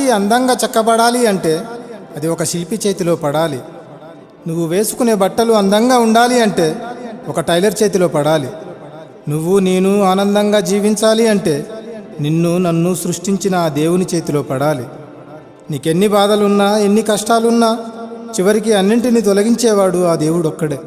ఇంటి అందంగా చెక్కబడాలి అంటే అది ఒక శిల్పి చేతిలో పడాలి. నువ్వు వేసుకునే బట్టలు అందంగా ఉండాలి అంటే ఒక టైలర్ చేతిలో పడాలి. నువ్వు నేను ఆనందంగా జీవించాలి అంటే నిన్ను నన్ను సృష్టించిన ఆ దేవుని చేతిలో పడాలి. నీకెన్ని బాధలున్నా, ఎన్ని కష్టాలున్నా చివరికి అన్నింటినీ తొలగించేవాడు ఆ దేవుడొక్కడే.